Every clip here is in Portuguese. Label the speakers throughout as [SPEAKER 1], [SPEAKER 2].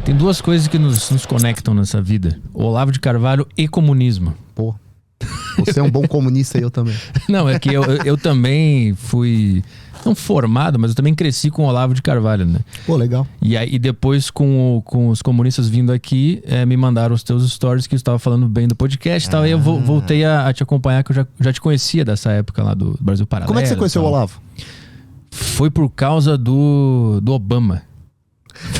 [SPEAKER 1] Tem duas coisas que nos conectam nessa vida. Olavo de Carvalho e comunismo.
[SPEAKER 2] Pô, você é um bom comunista e eu também.
[SPEAKER 1] Não, é que eu também fui... Não formado, mas eu também cresci com o Olavo de Carvalho, né?
[SPEAKER 2] Pô, legal.
[SPEAKER 1] E aí depois com os comunistas vindo aqui, me mandaram os teus stories que eu estava falando bem do podcast e tal. Aí eu voltei a te acompanhar, que eu já te conhecia dessa época lá do Brasil Paralelo.
[SPEAKER 2] Como é que você conheceu o Olavo?
[SPEAKER 1] Foi por causa do Obama.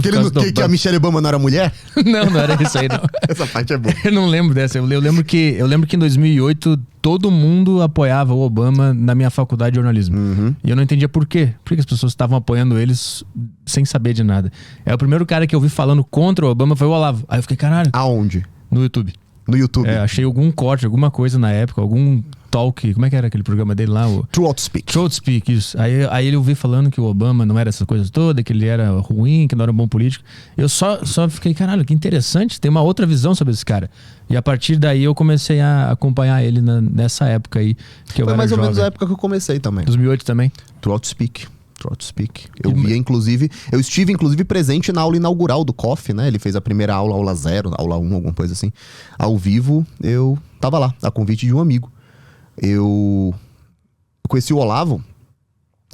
[SPEAKER 2] Que a Michelle Obama não era mulher?
[SPEAKER 1] Não era isso aí, não.
[SPEAKER 2] Essa parte é boa.
[SPEAKER 1] Eu não lembro dessa. Eu lembro que em 2008 todo mundo apoiava o Obama na minha faculdade de jornalismo.
[SPEAKER 2] Uhum.
[SPEAKER 1] E eu não entendia por quê. Por que as pessoas estavam apoiando eles sem saber de nada. O primeiro cara que eu vi falando contra o Obama foi o Olavo. Aí eu fiquei, caralho.
[SPEAKER 2] Aonde?
[SPEAKER 1] No YouTube.
[SPEAKER 2] No YouTube?
[SPEAKER 1] Achei algum corte, alguma coisa na época, algum talk. Como é que era aquele programa dele lá?
[SPEAKER 2] Truth Speak.
[SPEAKER 1] Truth Speak, isso. Aí eu vi falando que o Obama não era essas coisas todas, que ele era ruim, que não era um bom político. Eu só fiquei, caralho, que interessante. Tem uma outra visão sobre esse cara. E a partir daí eu comecei a acompanhar ele nessa época aí. Que eu
[SPEAKER 2] Foi
[SPEAKER 1] era
[SPEAKER 2] mais ou
[SPEAKER 1] jovem.
[SPEAKER 2] menos a época que eu comecei também.
[SPEAKER 1] 2008 também?
[SPEAKER 2] Truth Speak. Eu via, inclusive... Eu estive, inclusive, presente na aula inaugural do COF, né? Ele fez a primeira aula 0, aula 1, alguma coisa assim. Ao vivo, eu tava lá, a convite de um amigo. Eu conheci o Olavo,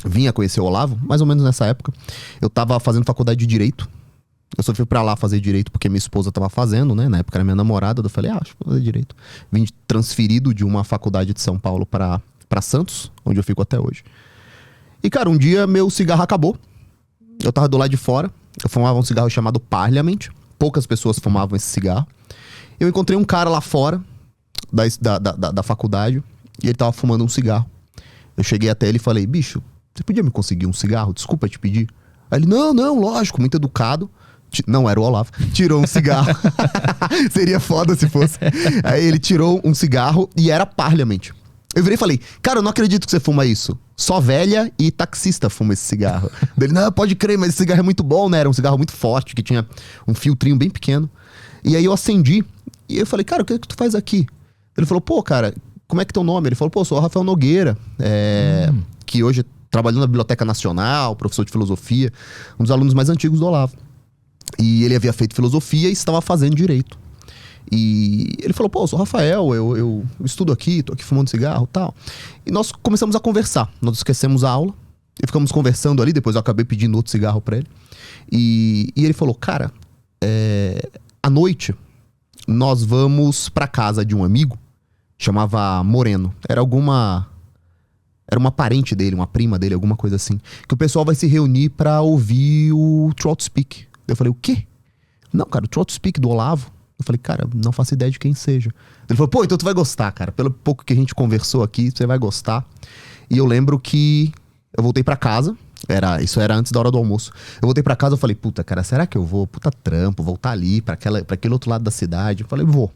[SPEAKER 2] vinha conhecer o Olavo, mais ou menos nessa época. Eu tava fazendo faculdade de Direito. Eu só fui pra lá fazer Direito porque minha esposa tava fazendo, né? Na época era minha namorada. Eu falei, acho que vou fazer Direito. Vim transferido de uma faculdade de São Paulo pra Santos, onde eu fico até hoje. E, cara, um dia meu cigarro acabou. Eu tava do lado de fora. Eu fumava um cigarro chamado Parliament. Poucas pessoas fumavam esse cigarro. Eu encontrei um cara lá fora da faculdade. E ele tava fumando um cigarro. Eu cheguei até ele e falei, bicho, você podia me conseguir um cigarro? Desculpa te pedir. Aí ele, não, lógico, muito educado. Não era o Olavo. Tirou um cigarro. Seria foda se fosse. Aí ele tirou um cigarro e era Parliament. Eu virei e falei, cara, eu não acredito que você fuma isso. Só velha e taxista fuma esse cigarro. Ele, não, pode crer, mas esse cigarro é muito bom, né? Era um cigarro muito forte, que tinha um filtrinho bem pequeno. E aí eu acendi. E eu falei, cara, o que é que tu faz aqui? Ele falou, pô, cara, como é que é teu nome? Ele falou, pô, sou o Rafael Nogueira, que hoje trabalhou na Biblioteca Nacional, professor de filosofia, um dos alunos mais antigos do Olavo. E ele havia feito filosofia e estava fazendo direito. E ele falou, pô, eu sou o Rafael, eu estudo aqui, tô aqui fumando cigarro e tal. E nós começamos a conversar. Nós esquecemos a aula e ficamos conversando ali. Depois eu acabei pedindo outro cigarro pra ele. E ele falou, cara, à noite nós vamos pra casa de um amigo, chamava Moreno. Era uma parente dele, uma prima dele, alguma coisa assim. Que o pessoal vai se reunir pra ouvir o Truth Speak. Eu falei, o quê? Não, cara, o Truth Speak do Olavo. Eu falei, cara, não faço ideia de quem seja. Ele falou, pô, então tu vai gostar, cara. Pelo pouco que a gente conversou aqui, você vai gostar. E eu lembro que eu voltei pra casa. Isso era antes da hora do almoço. Eu voltei pra casa, eu falei, puta, cara, será que eu vou? Puta trampo, voltar ali pra aquele outro lado da cidade. Eu falei, vou.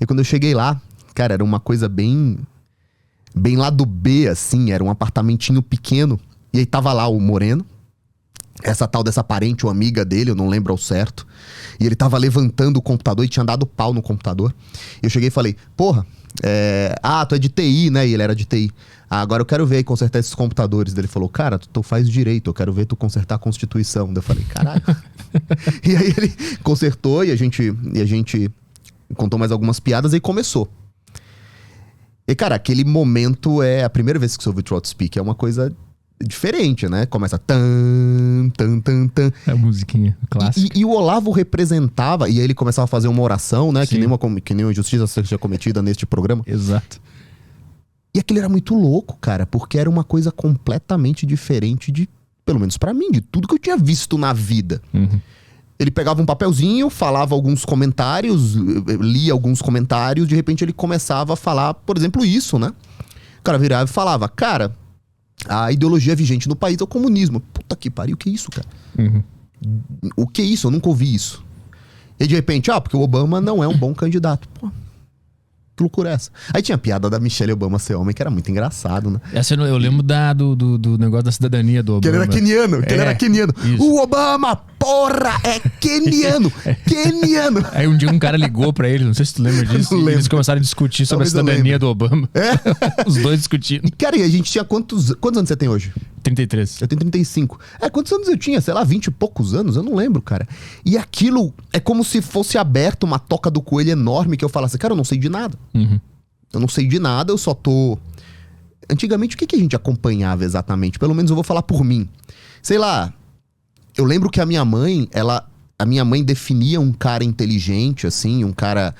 [SPEAKER 2] E quando eu cheguei lá, cara, era uma coisa bem lado B, assim. Era um apartamentinho pequeno. E aí tava lá o Moreno. Essa tal dessa parente ou amiga dele, eu não lembro ao certo. E ele tava levantando o computador e tinha dado pau no computador. E eu cheguei e falei, porra, tu é de TI, né? E ele era de TI. Agora eu quero ver aí consertar esses computadores. Ele falou, cara, tu faz direito, eu quero ver tu consertar a Constituição. Daí eu falei, caralho. E aí ele consertou e a gente contou mais algumas piadas e começou. E cara, aquele momento é a primeira vez que você ouve Truth Speak, é uma coisa diferente, né? Começa tan, tan, tan, tan.
[SPEAKER 1] É a musiquinha clássica.
[SPEAKER 2] E o Olavo representava, e aí ele começava a fazer uma oração, né? Que nem uma injustiça seja cometida neste programa.
[SPEAKER 1] Exato.
[SPEAKER 2] E aquilo era muito louco, cara, porque era uma coisa completamente diferente de, pelo menos pra mim, de tudo que eu tinha visto na vida.
[SPEAKER 1] Uhum.
[SPEAKER 2] Ele pegava um papelzinho, falava alguns comentários, lia alguns comentários, de repente ele começava a falar, por exemplo, isso, né? O cara virava e falava, cara, a ideologia vigente no país é o comunismo. Puta que pariu, o que é isso, cara?
[SPEAKER 1] Uhum.
[SPEAKER 2] O que é isso? Eu nunca ouvi isso. E de repente, porque o Obama não é um bom candidato. Pô, que loucura é essa? Aí tinha a piada da Michelle Obama ser homem, que era muito engraçado, né?
[SPEAKER 1] Essa eu lembro do negócio da cidadania do Obama.
[SPEAKER 2] Que ele era queniano,
[SPEAKER 1] Isso.
[SPEAKER 2] O Obama Porra, é queniano! Queniano!
[SPEAKER 1] Aí um dia um cara ligou pra ele, não sei se tu lembra disso, e eles começaram a discutir sobre a cidadania do Obama. Os dois discutindo.
[SPEAKER 2] E, cara, e a gente tinha quantos anos você tem hoje?
[SPEAKER 1] 33.
[SPEAKER 2] Eu tenho 35. Quantos anos eu tinha? Sei lá, 20 e poucos anos? Eu não lembro, cara. E aquilo é como se fosse aberto uma toca do coelho enorme que eu falasse, cara, eu não sei de nada. Eu não sei de nada, eu só tô... Antigamente, o que a gente acompanhava exatamente? Pelo menos eu vou falar por mim. Sei lá, eu lembro que a minha mãe definia um cara inteligente, assim, um cara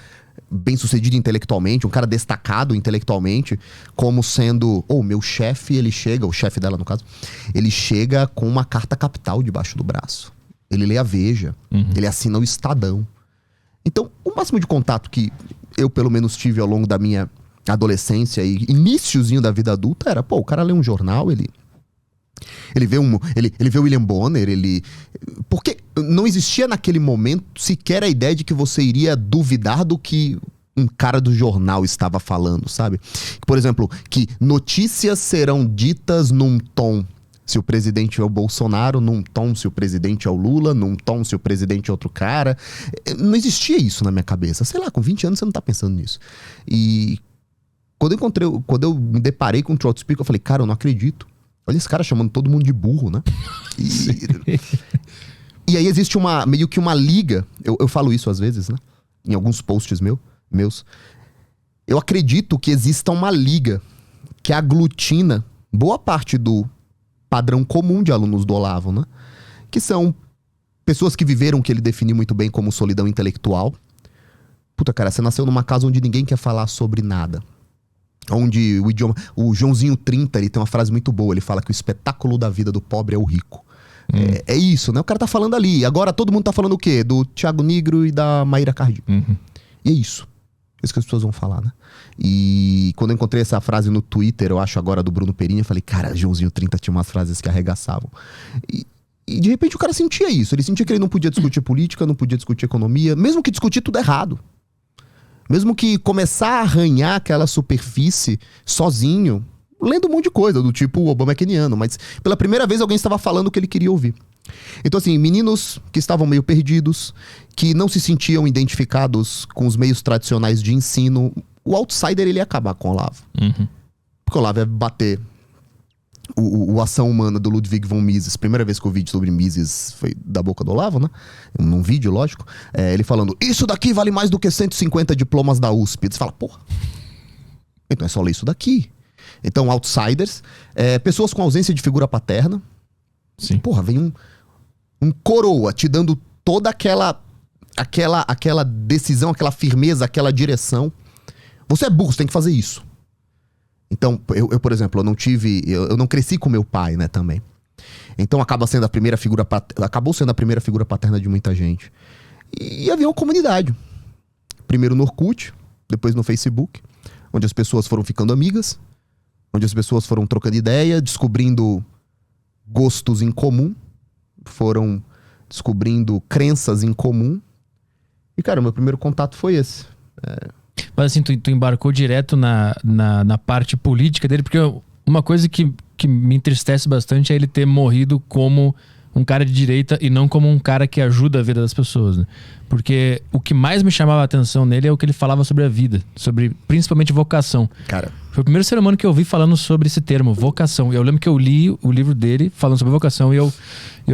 [SPEAKER 2] bem-sucedido intelectualmente, um cara destacado intelectualmente, como sendo... meu chefe, ele chega, o chefe dela, no caso, ele chega com uma carta capital debaixo do braço. Ele lê a Veja, ele assina o Estadão. Então, o máximo de contato que eu, pelo menos, tive ao longo da minha adolescência e iniciozinho da vida adulta era, o cara lê um jornal, ele vê o William Bonner, porque não existia naquele momento sequer a ideia de que você iria duvidar do que um cara do jornal estava falando, sabe? Por exemplo, que notícias serão ditas num tom se o presidente é o Bolsonaro, num tom se o presidente é o Lula, num tom se o presidente é outro cara. Não existia isso na minha cabeça. Sei lá, com 20 anos você não tá pensando nisso. E quando eu me deparei com o Trout Speak, eu falei, cara, eu não acredito. Olha esse cara chamando todo mundo de burro, né? E aí existe meio que uma liga, eu falo isso às vezes, né? Em alguns posts meus. Eu acredito que exista uma liga que aglutina boa parte do padrão comum de alunos do Olavo, né? Que são pessoas que viveram o que ele definiu muito bem como solidão intelectual. Puta, cara, você nasceu numa casa onde ninguém quer falar sobre nada. Onde o Joãozinho 30, ele tem uma frase muito boa, ele fala que o espetáculo da vida do pobre é o rico. É isso, né? O cara tá falando ali. Agora todo mundo tá falando o quê? Do Thiago Nigro e da Maíra Cardi. E é isso. É isso que as pessoas vão falar, né? E quando eu encontrei essa frase no Twitter, eu acho agora do Bruno Perini, eu falei, cara, Joãozinho 30 tinha umas frases que arregaçavam. E de repente o cara sentia isso. Ele sentia que ele não podia discutir política, não podia discutir economia, mesmo que discutir tudo errado. Mesmo que começar a arranhar aquela superfície sozinho, lendo um monte de coisa, do tipo o Obama é keniano, mas pela primeira vez alguém estava falando o que ele queria ouvir. Então assim, meninos que estavam meio perdidos, que não se sentiam identificados com os meios tradicionais de ensino, o outsider ele ia acabar com o Olavo. Porque o Olavo ia bater o Ação Humana do Ludwig von Mises. Primeira vez que eu vi sobre Mises foi da boca do Olavo, né? Num vídeo, lógico. Ele falando, isso daqui vale mais do que 150 diplomas da USP. Você fala, porra, então é só ler isso daqui. Então, outsiders, pessoas com ausência de figura paterna.
[SPEAKER 1] Sim.
[SPEAKER 2] Porra, vem um coroa te dando toda aquela decisão, aquela firmeza, aquela direção. Você é burro, você tem que fazer isso. Então, eu por exemplo, eu não cresci com meu pai, né, também. Então acabou sendo a primeira figura paterna de muita gente. E havia uma comunidade. Primeiro no Orkut, depois no Facebook, onde as pessoas foram ficando amigas, onde as pessoas foram trocando ideia, descobrindo gostos em comum, foram descobrindo crenças em comum. E, cara, o meu primeiro contato foi esse.
[SPEAKER 1] Mas assim, tu embarcou direto na parte política dele, porque uma coisa que me entristece bastante é ele ter morrido como um cara de direita e não como um cara que ajuda a vida das pessoas, né? Porque o que mais me chamava a atenção nele é o que ele falava sobre a vida, sobre principalmente vocação.
[SPEAKER 2] Cara,
[SPEAKER 1] foi o primeiro ser humano que eu vi falando sobre esse termo, vocação. Eu lembro que eu li o livro dele falando sobre vocação e eu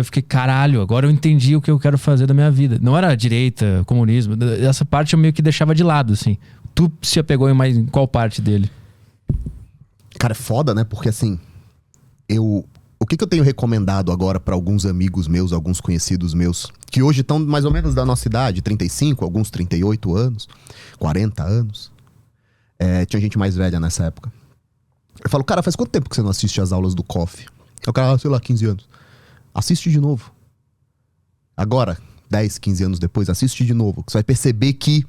[SPEAKER 1] fiquei, caralho, agora eu entendi o que eu quero fazer da minha vida. Não era direita, comunismo, essa parte eu meio que deixava de lado, assim. Tu se apegou em qual parte dele?
[SPEAKER 2] Cara, é foda, né? Porque assim, o que eu tenho recomendado agora pra alguns amigos meus, alguns conhecidos meus, que hoje estão mais ou menos da nossa idade, 35, alguns 38 anos, 40 anos. Tinha gente mais velha nessa época. Eu falo, cara, faz quanto tempo que você não assiste as aulas do COF? O cara, sei lá, 15 anos. Assiste de novo. Agora, 10, 15 anos depois, assiste de novo. Você vai perceber que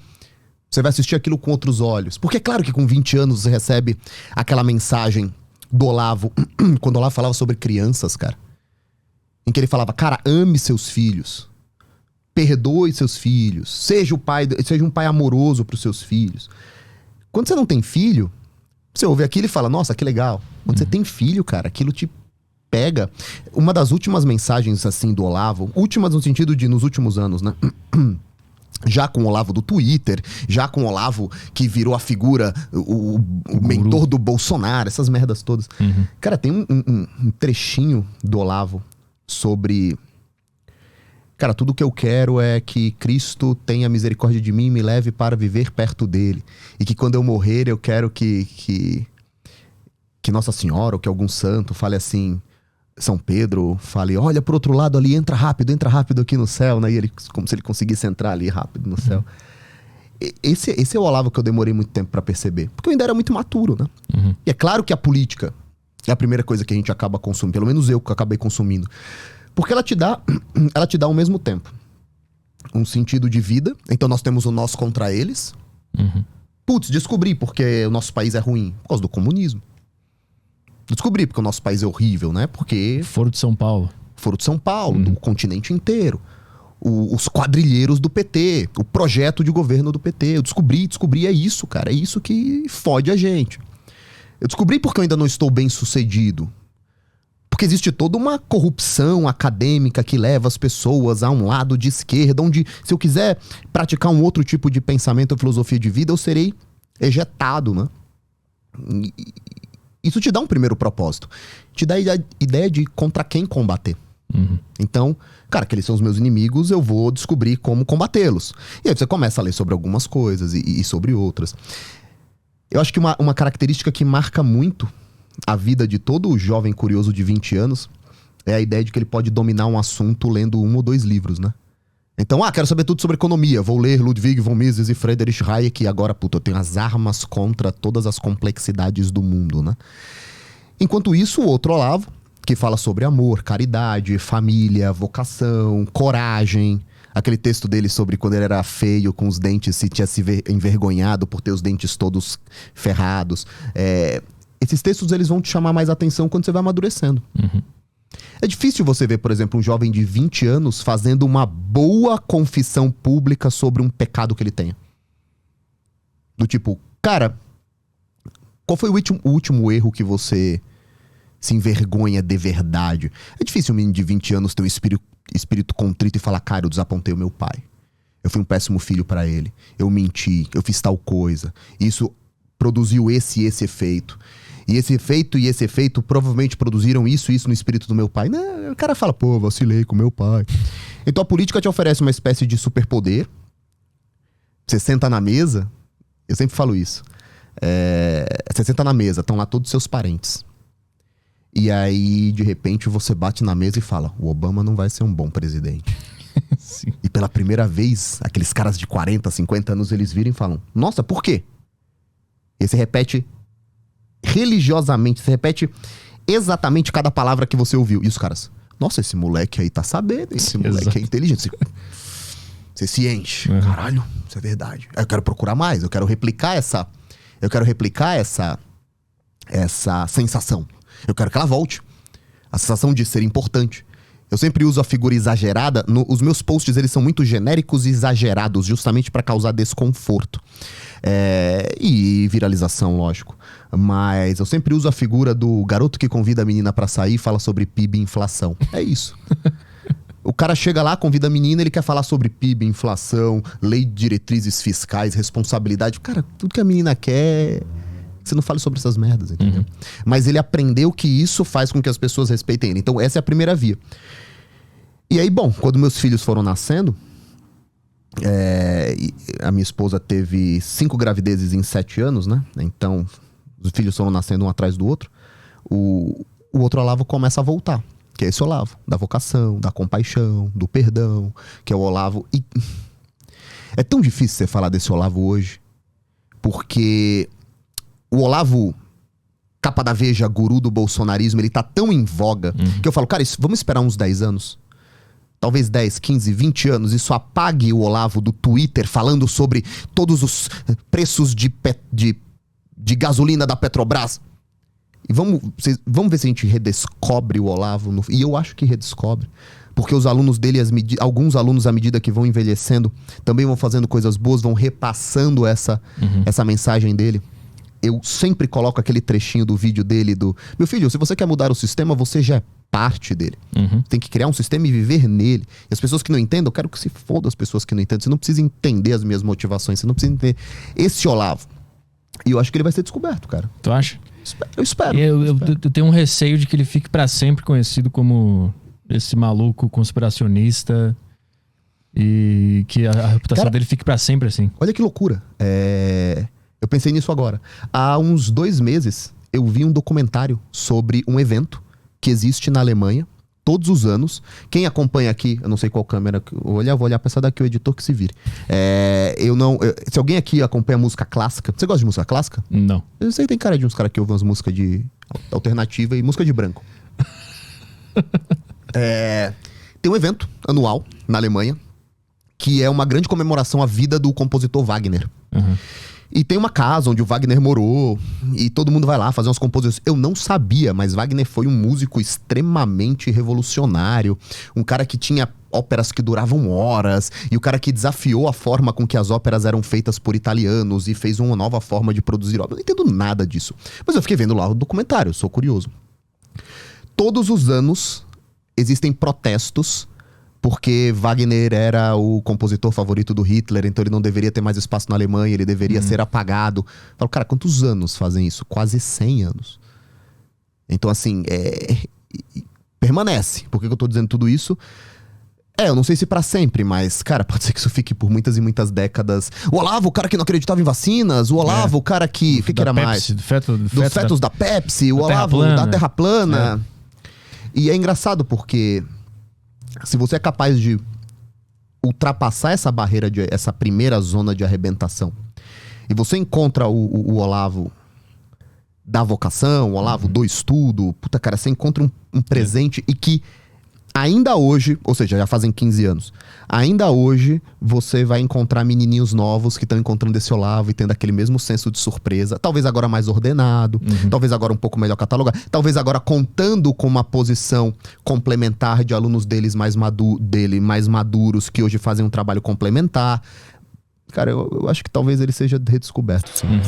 [SPEAKER 2] você vai assistir aquilo com outros olhos. Porque é claro que com 20 anos você recebe aquela mensagem do Olavo, quando o Olavo falava sobre crianças, cara. Em que ele falava, cara, ame seus filhos. Perdoe seus filhos. Seja um pai amoroso pros seus filhos. Quando você não tem filho, você ouve aquilo e fala, nossa, que legal. Quando você tem filho, cara, aquilo te pega uma das últimas mensagens, assim, do Olavo, últimas no sentido de nos últimos anos, né? Já com o Olavo do Twitter, já com o Olavo que virou a figura, o mentor do Bolsonaro, essas merdas todas. Cara, tem um trechinho do Olavo sobre... Cara, tudo que eu quero é que Cristo tenha misericórdia de mim e me leve para viver perto dele. E que quando eu morrer, eu quero que Nossa Senhora ou que algum santo fale assim... São Pedro fale, olha pro outro lado ali, entra rápido aqui no céu, né? E ele, como se ele conseguisse entrar ali rápido no céu. Esse é o Olavo que eu demorei muito tempo pra perceber. Porque eu ainda era muito maturo, né? E é claro que a política é a primeira coisa que a gente acaba consumindo. Pelo menos eu que acabei consumindo. Porque ela te dá ao mesmo tempo um sentido de vida. Então nós temos o nós contra eles. Putz, descobri porque o nosso país é ruim. Por causa do comunismo. Descobri porque o nosso país é horrível, né? Porque...
[SPEAKER 1] Foro de São Paulo.
[SPEAKER 2] Foro de São Paulo, do continente inteiro. Os quadrilheiros do PT, o projeto de governo do PT. Eu descobri, é isso, cara. É isso que fode a gente. Eu descobri porque eu ainda não estou bem sucedido. Porque existe toda uma corrupção acadêmica que leva as pessoas a um lado de esquerda, onde se eu quiser praticar um outro tipo de pensamento ou filosofia de vida, eu serei ejetado, né? Isso te dá um primeiro propósito. Te dá a ideia de contra quem combater. Então, cara, que eles são os meus inimigos, eu vou descobrir como combatê-los. E aí você começa a ler sobre algumas coisas e sobre outras. Eu acho que uma característica que marca muito a vida de todo jovem curioso de 20 anos é a ideia de que ele pode dominar um assunto lendo 1 ou 2 livros, né? Então, quero saber tudo sobre economia. Vou ler Ludwig von Mises e Friedrich Hayek e agora, puta, eu tenho as armas contra todas as complexidades do mundo, né? Enquanto isso, o outro Olavo, que fala sobre amor, caridade, família, vocação, coragem. Aquele texto dele sobre quando ele era feio, com os dentes, se tinha se envergonhado por ter os dentes todos ferrados. Esses textos, eles vão te chamar mais atenção quando você vai amadurecendo. É difícil você ver, por exemplo, um jovem de 20 anos fazendo uma boa confissão pública sobre um pecado que ele tenha. Do tipo, cara, qual foi o último erro que você se envergonha de verdade? É difícil um menino de 20 anos ter um espírito contrito e falar, cara, eu desapontei o meu pai. Eu fui um péssimo filho pra ele. Eu menti, eu fiz tal coisa. Isso produziu esse efeito. E esse efeito provavelmente produziram isso no espírito do meu pai. Não, o cara fala, pô, vacilei com meu pai. Então a política te oferece uma espécie de superpoder. Você senta na mesa, eu sempre falo isso. Você senta na mesa, estão lá todos os seus parentes. E aí, de repente, você bate na mesa e fala, o Obama não vai ser um bom presidente.
[SPEAKER 1] Sim.
[SPEAKER 2] E pela primeira vez, aqueles caras de 40, 50 anos, eles viram e falam, nossa, por quê? E você repete religiosamente, você repete exatamente cada palavra que você ouviu. E os caras, nossa, esse moleque aí tá sabendo, esse moleque é inteligente. Você se enche. Caralho, isso é verdade. Eu quero procurar mais, eu quero replicar essa sensação. Eu quero que ela volte. A sensação de ser importante. Eu sempre uso a figura exagerada. Os meus posts, eles são muito genéricos e exagerados, justamente para causar desconforto. E viralização, lógico. Mas eu sempre uso a figura do garoto que convida a menina pra sair e fala sobre PIB e inflação. É isso. O cara chega lá, convida a menina, ele quer falar sobre PIB, inflação, lei de diretrizes fiscais, responsabilidade. Cara, tudo que a menina quer... Você não fale sobre essas merdas, entendeu? Mas ele aprendeu que isso faz com que as pessoas respeitem ele. Então essa é a primeira via. E aí, bom, quando meus filhos foram nascendo... a minha esposa teve 5 gravidezes em 7 anos, né? Então, os filhos foram nascendo um atrás do outro. O outro Olavo começa a voltar. Que é esse Olavo, da vocação, da compaixão, do perdão. Que é o Olavo... E é tão difícil você falar desse Olavo hoje. Porque o Olavo, capa da Veja, guru do bolsonarismo, ele tá tão em voga... Que eu falo, cara, vamos esperar uns 10 anos... Talvez 10, 15, 20 anos, isso apague o Olavo do Twitter falando sobre todos os preços de gasolina da Petrobras. E vamos ver se a gente redescobre o Olavo. E eu acho que redescobre. Porque os alunos dele, alguns alunos, à medida que vão envelhecendo, também vão fazendo coisas boas, vão repassando essa mensagem dele. Eu sempre coloco aquele trechinho do vídeo dele do... Meu filho, se você quer mudar o sistema, você já é parte dele. Tem que criar um sistema e viver nele. E as pessoas que não entendem, eu quero que se foda as pessoas que não entendem. Você não precisa entender as minhas motivações, você não precisa entender esse Olavo. E eu acho que ele vai ser descoberto, cara.
[SPEAKER 1] Tu acha?
[SPEAKER 2] Eu espero.
[SPEAKER 1] Eu tenho um receio de que ele fique pra sempre conhecido como esse maluco conspiracionista e que a reputação dele fique pra sempre assim.
[SPEAKER 2] Olha que loucura. Eu pensei nisso agora. Há uns 2 meses, eu vi um documentário sobre um evento que existe na Alemanha, todos os anos. Quem acompanha aqui, eu não sei qual câmera, vou olhar pra essa daqui, o editor que se vire. Se alguém aqui acompanha música clássica, você gosta de música clássica?
[SPEAKER 1] Não.
[SPEAKER 2] Eu sei que tem cara de uns caras que ouvem umas músicas de alternativa e música de branco. Tem um evento anual na Alemanha, que é uma grande comemoração à vida do compositor Wagner. E tem uma casa onde o Wagner morou, e todo mundo vai lá fazer umas composições. Eu não sabia, mas Wagner foi um músico extremamente revolucionário, um cara que tinha óperas que duravam horas, e o cara que desafiou a forma com que as óperas eram feitas por italianos e fez uma nova forma de produzir óperas. Eu não entendo nada disso, mas eu fiquei vendo lá o documentário, eu sou curioso. Todos os anos existem protestos porque Wagner era o compositor favorito do Hitler, então ele não deveria ter mais espaço na Alemanha, ele deveria ser apagado. Eu falo, cara, quantos anos fazem isso? Quase 100 anos. Então, assim, permanece. Por que eu tô dizendo tudo isso? Eu não sei se pra sempre, mas, cara, pode ser que isso fique por muitas e muitas décadas. O Olavo, o cara que não acreditava em vacinas. O Olavo, o cara que... O que era mais?
[SPEAKER 1] Do fetos
[SPEAKER 2] da Pepsi. O Olavo da Terra Plana. E é engraçado porque... Se você é capaz de ultrapassar essa barreira, essa primeira zona de arrebentação, e você encontra o Olavo da vocação, o Olavo do estudo, puta, cara, você encontra um presente e que ainda hoje, ou seja, já fazem 15 anos, ainda hoje você vai encontrar menininhos novos que estão encontrando esse Olavo e tendo aquele mesmo senso de surpresa, talvez agora mais ordenado, talvez agora um pouco melhor catalogado, talvez agora contando com uma posição complementar de alunos mais maduros que hoje fazem um trabalho complementar. Cara, eu acho que talvez ele seja redescoberto, sim.